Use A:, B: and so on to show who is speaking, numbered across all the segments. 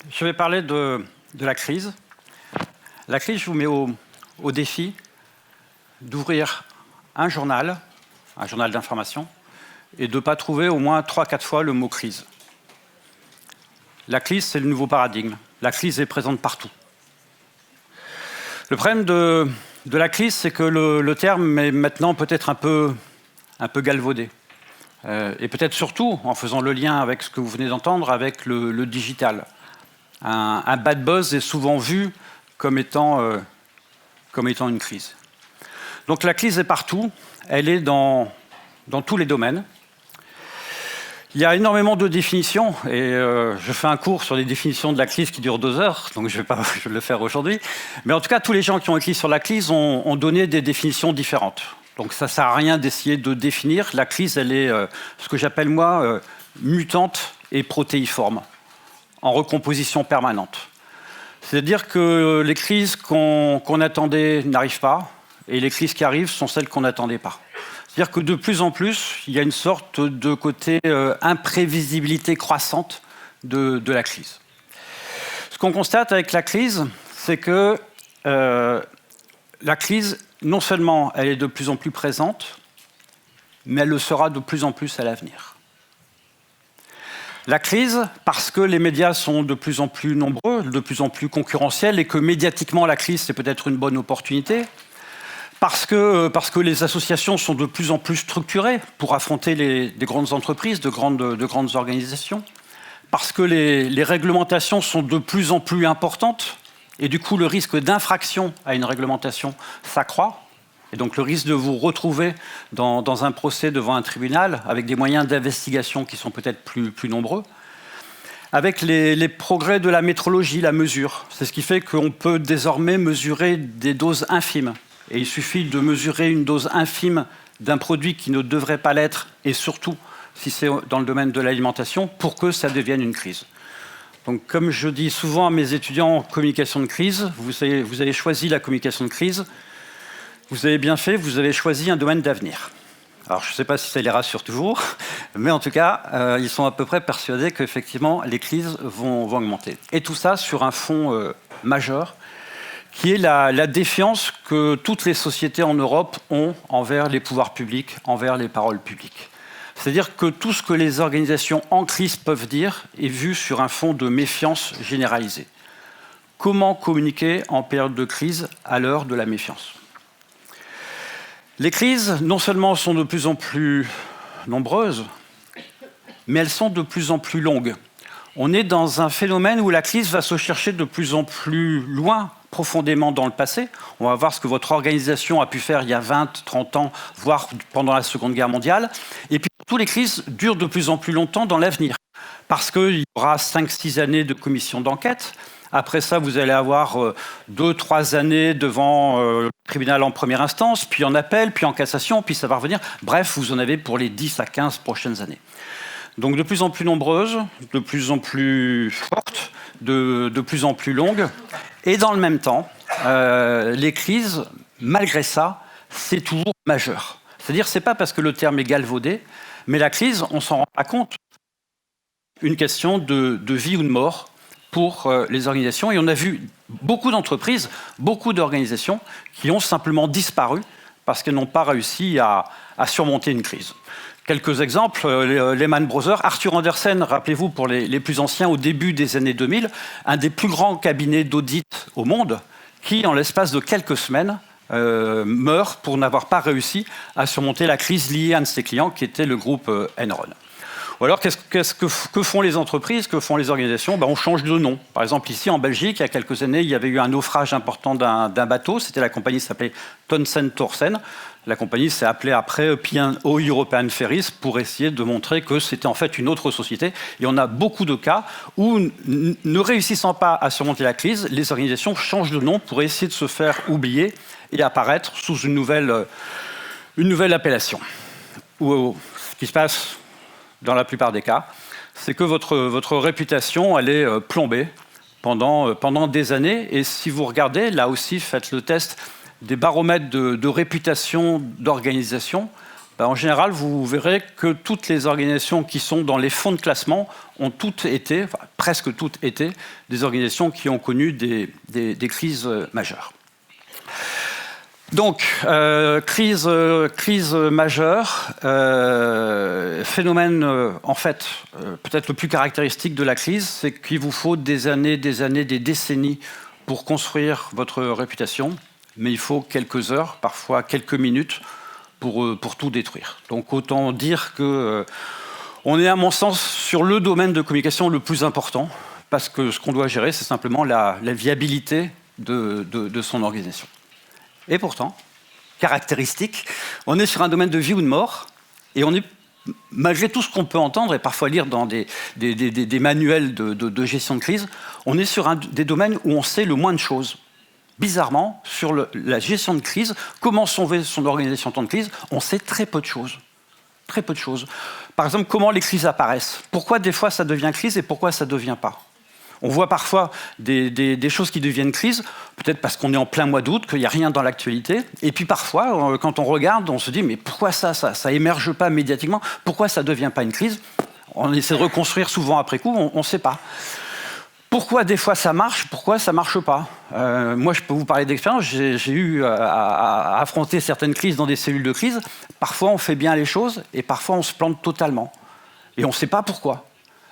A: Je vais parler de la crise. La crise, je vous mets au défi d'ouvrir un journal d'information, et de ne pas trouver au moins 3-4 fois le mot crise. La crise, c'est le nouveau paradigme. La crise est présente partout. Le problème de la crise, c'est que le terme est maintenant peut-être un peu galvaudé. Et peut-être surtout, en faisant le lien avec ce que vous venez d'entendre, avec le digital. Un bad buzz est souvent vu comme étant une crise. Donc la crise est partout, elle est dans tous les domaines. Il y a énormément de définitions, et je fais un cours sur les définitions de la crise qui dure 2 heures, donc je vais le faire aujourd'hui. Mais en tout cas, tous les gens qui ont écrit sur la crise ont donné des définitions différentes. Donc ça ne sert à rien d'essayer de définir. La crise, elle est ce que j'appelle moi mutante et protéiforme, en recomposition permanente. C'est-à-dire que les crises qu'on attendait n'arrivent pas, et les crises qui arrivent sont celles qu'on n'attendait pas. C'est-à-dire que de plus en plus, il y a une sorte de côté imprévisibilité croissante de la crise. Ce qu'on constate avec la crise, c'est que la crise, non seulement elle est de plus en plus présente, mais elle le sera de plus en plus à l'avenir. La crise, parce que les médias sont de plus en plus nombreux, de plus en plus concurrentiels, et que médiatiquement la crise, c'est peut-être une bonne opportunité, parce que les associations sont de plus en plus structurées pour affronter des grandes entreprises, de grandes organisations, parce que les réglementations sont de plus en plus importantes, et du coup le risque d'infraction à une réglementation s'accroît, et donc le risque de vous retrouver dans un procès devant un tribunal avec des moyens d'investigation qui sont peut-être plus nombreux, avec les progrès de la métrologie, la mesure. C'est ce qui fait qu'on peut désormais mesurer des doses infimes. Et il suffit de mesurer une dose infime d'un produit qui ne devrait pas l'être, et surtout si c'est dans le domaine de l'alimentation, pour que ça devienne une crise. Donc, comme je dis souvent à mes étudiants en communication de crise, vous avez choisi la communication de crise, vous avez bien fait, vous avez choisi un domaine d'avenir. Alors, je ne sais pas si ça les rassure toujours, mais en tout cas, ils sont à peu près persuadés qu'effectivement, les crises vont augmenter. Et tout ça sur un fond majeur, qui est la défiance que toutes les sociétés en Europe ont envers les pouvoirs publics, envers les paroles publiques. C'est-à-dire que tout ce que les organisations en crise peuvent dire est vu sur un fond de méfiance généralisée. Comment communiquer en période de crise à l'heure de la méfiance ? Les crises, non seulement sont de plus en plus nombreuses, mais elles sont de plus en plus longues. On est dans un phénomène où la crise va se chercher de plus en plus loin, profondément dans le passé. On va voir ce que votre organisation a pu faire il y a 20, 30 ans, voire pendant la Seconde Guerre mondiale. Et puis, toutes les crises durent de plus en plus longtemps dans l'avenir. Parce qu'il y aura 5-6 années de commission d'enquête. Après ça, vous allez avoir 2-3 années devant le tribunal en première instance, puis en appel, puis en cassation, puis ça va revenir. Bref, vous en avez pour les 10 à 15 prochaines années. Donc de plus en plus nombreuses, de plus en plus fortes, de plus en plus longues. Et dans le même temps, les crises, malgré ça, c'est toujours majeur. C'est-à-dire, ce n'est pas parce que le terme est galvaudé, mais la crise, on s'en rend pas compte. Une question de vie ou de mort pour les organisations. Et on a vu beaucoup d'entreprises, beaucoup d'organisations qui ont simplement disparu parce qu'elles n'ont pas réussi à surmonter une crise. Quelques exemples, Lehman Brothers, Arthur Andersen, rappelez-vous, pour les plus anciens, au début des années 2000, un des plus grands cabinets d'audit au monde, qui, en l'espace de quelques semaines, meurt pour n'avoir pas réussi à surmonter la crise liée à un de ses clients, qui était le groupe Enron. Ou alors, que font les entreprises, que font les organisations ? On change de nom. Par exemple, ici, en Belgique, il y a quelques années, il y avait eu un naufrage important d'un bateau. C'était la compagnie qui s'appelait Thomson Thorsen. La compagnie s'est appelée après P&O European Ferries pour essayer de montrer que c'était en fait une autre société. Et on a beaucoup de cas où, ne réussissant pas à surmonter la crise, les organisations changent de nom pour essayer de se faire oublier et apparaître sous une nouvelle appellation. Ce qui se passe dans la plupart des cas, c'est que votre réputation, elle est plombée pendant des années. Et si vous regardez, là aussi, faites le test des baromètres de réputation d'organisation, en général, vous verrez que toutes les organisations qui sont dans les fonds de classement ont toutes été, presque toutes été des organisations qui ont connu des crises majeures. Donc, crise majeure, phénomène, en fait, peut-être le plus caractéristique de la crise, c'est qu'il vous faut des années, des décennies pour construire votre réputation, mais il faut quelques heures, parfois quelques minutes, pour tout détruire. Donc, autant dire que on est, à mon sens, sur le domaine de communication le plus important, parce que ce qu'on doit gérer, c'est simplement la viabilité de son organisation. Et pourtant, caractéristique, on est sur un domaine de vie ou de mort, et on est, malgré tout ce qu'on peut entendre et parfois lire dans des manuels de gestion de crise, on est sur des domaines où on sait le moins de choses. Bizarrement, sur la gestion de crise, comment sauver son organisation en temps de crise, on sait très peu de choses. Très peu de choses. Par exemple, comment les crises apparaissent. Pourquoi des fois ça devient crise et pourquoi ça ne devient pas. On voit parfois des choses qui deviennent crise, peut-être parce qu'on est en plein mois d'août, qu'il n'y a rien dans l'actualité. Et puis parfois, quand on regarde, on se dit « mais pourquoi ça émerge pas médiatiquement? Pourquoi ça ne devient pas une crise ?» On essaie de reconstruire souvent après coup, on ne sait pas. Pourquoi des fois ça marche, pourquoi ça ne marche pas? Moi, je peux vous parler d'expérience. J'ai eu à affronter certaines crises dans des cellules de crise. Parfois, on fait bien les choses et parfois, on se plante totalement. Et on ne sait pas pourquoi.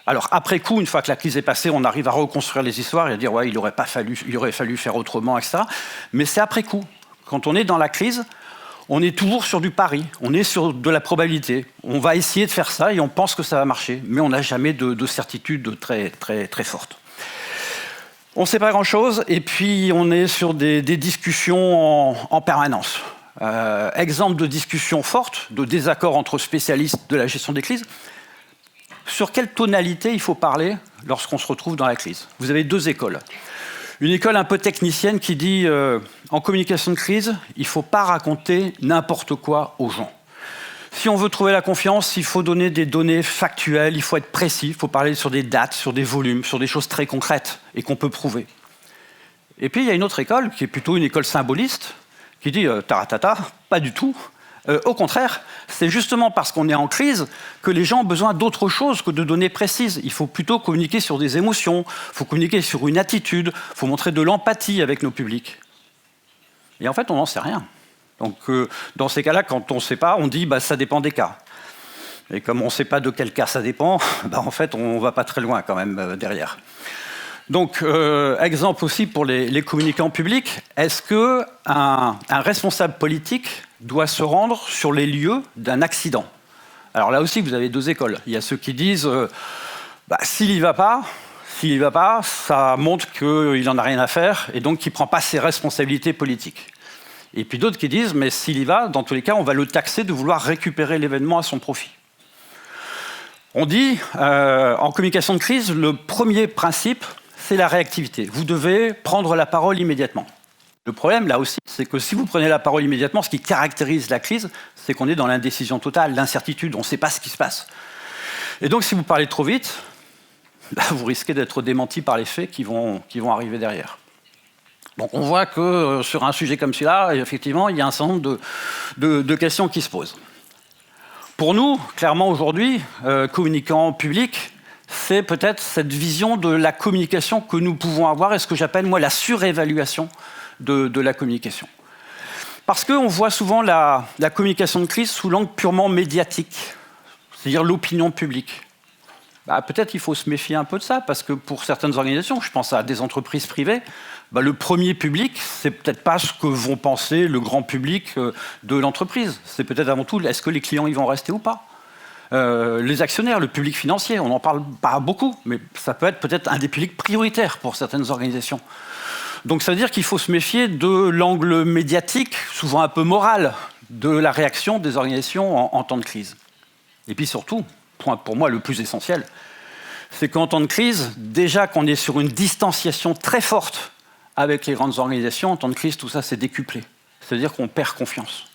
A: Alors, après coup, une fois que la crise est passée, on arrive à reconstruire les histoires et à dire « ouais, il aurait fallu faire autrement, etc. » Mais c'est après coup. Quand on est dans la crise, on est toujours sur du pari, on est sur de la probabilité. On va essayer de faire ça et on pense que ça va marcher, mais on n'a jamais de certitude très, très, très forte. On ne sait pas grand-chose et puis on est sur des discussions en permanence. Exemple de discussions fortes, de désaccords entre spécialistes de la gestion des crises. Sur quelle tonalité il faut parler lorsqu'on se retrouve dans la crise? Vous avez deux écoles. Une école un peu technicienne qui dit en communication de crise, il ne faut pas raconter n'importe quoi aux gens. Si on veut trouver la confiance, il faut donner des données factuelles, il faut être précis, il faut parler sur des dates, sur des volumes, sur des choses très concrètes et qu'on peut prouver. Et puis il y a une autre école qui est plutôt une école symboliste qui dit taratata, pas du tout. Au contraire, c'est justement parce qu'on est en crise que les gens ont besoin d'autre chose que de données précises. Il faut plutôt communiquer sur des émotions, il faut communiquer sur une attitude, il faut montrer de l'empathie avec nos publics. Et en fait, on n'en sait rien. Donc, dans ces cas-là, quand on ne sait pas, on dit ça dépend des cas. Et comme on ne sait pas de quel cas ça dépend, en fait, on ne va pas très loin quand même derrière. Donc, exemple aussi pour les communicants publics, est-ce qu'un responsable politique doit se rendre sur les lieux d'un accident? Alors là aussi, vous avez deux écoles. Il y a ceux qui disent s'il n'y va pas, ça montre qu'il n'en a rien à faire et donc qu'il ne prend pas ses responsabilités politiques. Et puis d'autres qui disent mais s'il y va, dans tous les cas, on va le taxer de vouloir récupérer l'événement à son profit. On dit, en communication de crise, le premier principe, c'est la réactivité. Vous devez prendre la parole immédiatement. Le problème, là aussi, c'est que si vous prenez la parole immédiatement, ce qui caractérise la crise, c'est qu'on est dans l'indécision totale, l'incertitude, on ne sait pas ce qui se passe. Et donc, si vous parlez trop vite, vous risquez d'être démenti par les faits qui vont arriver derrière. Donc, on voit que sur un sujet comme celui-là, effectivement, il y a un certain nombre de questions qui se posent. Pour nous, clairement, aujourd'hui, communicants publics, c'est peut-être cette vision de la communication que nous pouvons avoir et ce que j'appelle, moi, la surévaluation de la communication. Parce qu'on voit souvent la communication de crise sous l'angle purement médiatique, c'est-à-dire l'opinion publique. Peut-être qu'il faut se méfier un peu de ça, parce que pour certaines organisations, je pense à des entreprises privées, le premier public, c'est peut-être pas ce que vont penser le grand public de l'entreprise. C'est peut-être avant tout, est-ce que les clients y vont rester ou pas? Les actionnaires, le public financier, on n'en parle pas beaucoup, mais ça peut être peut-être un des publics prioritaires pour certaines organisations. Donc ça veut dire qu'il faut se méfier de l'angle médiatique, souvent un peu moral, de la réaction des organisations en temps de crise. Et puis surtout, point pour moi le plus essentiel, c'est qu'en temps de crise, déjà qu'on est sur une distanciation très forte avec les grandes organisations, en temps de crise, tout ça s'est décuplé. C'est-à-dire qu'on perd confiance.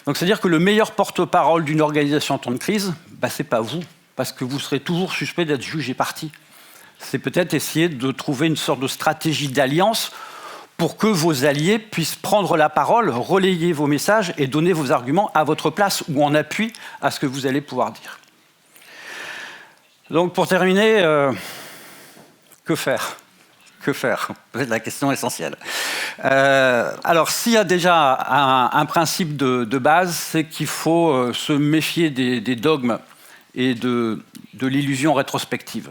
A: Donc c'est-à-dire que le meilleur porte-parole d'une organisation en temps de crise, c'est pas vous, parce que vous serez toujours suspect d'être jugé parti. C'est peut-être essayer de trouver une sorte de stratégie d'alliance pour que vos alliés puissent prendre la parole, relayer vos messages et donner vos arguments à votre place ou en appui à ce que vous allez pouvoir dire. Donc pour terminer, Que faire? Que faire? C'est la question essentielle. Alors, s'il y a déjà un principe de base, c'est qu'il faut se méfier des dogmes et de l'illusion rétrospective.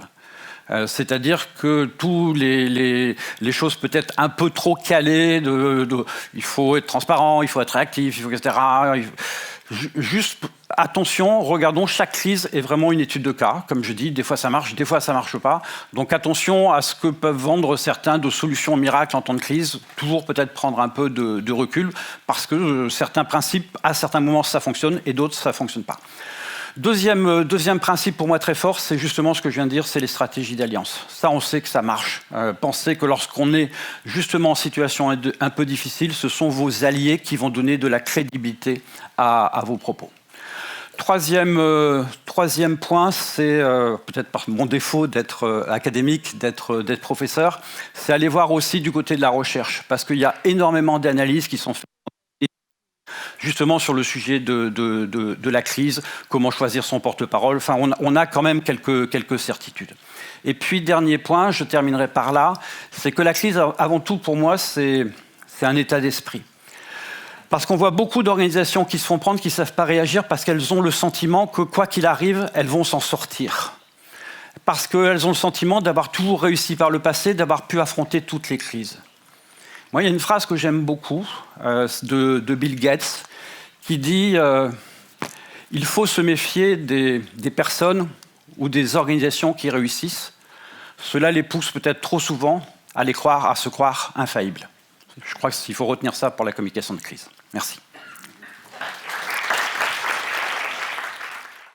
A: C'est-à-dire que tous les choses peut-être un peu trop calées, il faut être transparent, il faut être réactif, etc. Juste attention, regardons, chaque crise est vraiment une étude de cas. Comme je dis, des fois ça marche, des fois ça marche pas. Donc attention à ce que peuvent vendre certains de solutions miracles en temps de crise. Toujours peut-être prendre un peu de recul, parce que certains principes, à certains moments ça fonctionne et d'autres ça fonctionne pas. Deuxième principe pour moi très fort, c'est justement ce que je viens de dire, c'est les stratégies d'alliance. Ça, on sait que ça marche. Pensez que lorsqu'on est justement en situation un peu difficile, ce sont vos alliés qui vont donner de la crédibilité à vos propos. Troisième point, c'est peut-être par mon défaut d'être académique, d'être professeur, c'est aller voir aussi du côté de la recherche, parce qu'il y a énormément d'analyses qui sont faites justement sur le sujet de la crise, comment choisir son porte-parole. Enfin, on a quand même quelques certitudes. Et puis, dernier point, je terminerai par là, c'est que la crise, avant tout, pour moi, c'est un état d'esprit. Parce qu'on voit beaucoup d'organisations qui se font prendre, qui ne savent pas réagir, parce qu'elles ont le sentiment que, quoi qu'il arrive, elles vont s'en sortir. Parce qu'elles ont le sentiment d'avoir toujours réussi par le passé, d'avoir pu affronter toutes les crises. Moi, il y a une phrase que j'aime beaucoup, de Bill Gates, qui dit il faut se méfier des personnes ou des organisations qui réussissent. Cela les pousse peut-être trop souvent à se croire infaillibles. Je crois qu'il faut retenir ça pour la communication de crise. Merci.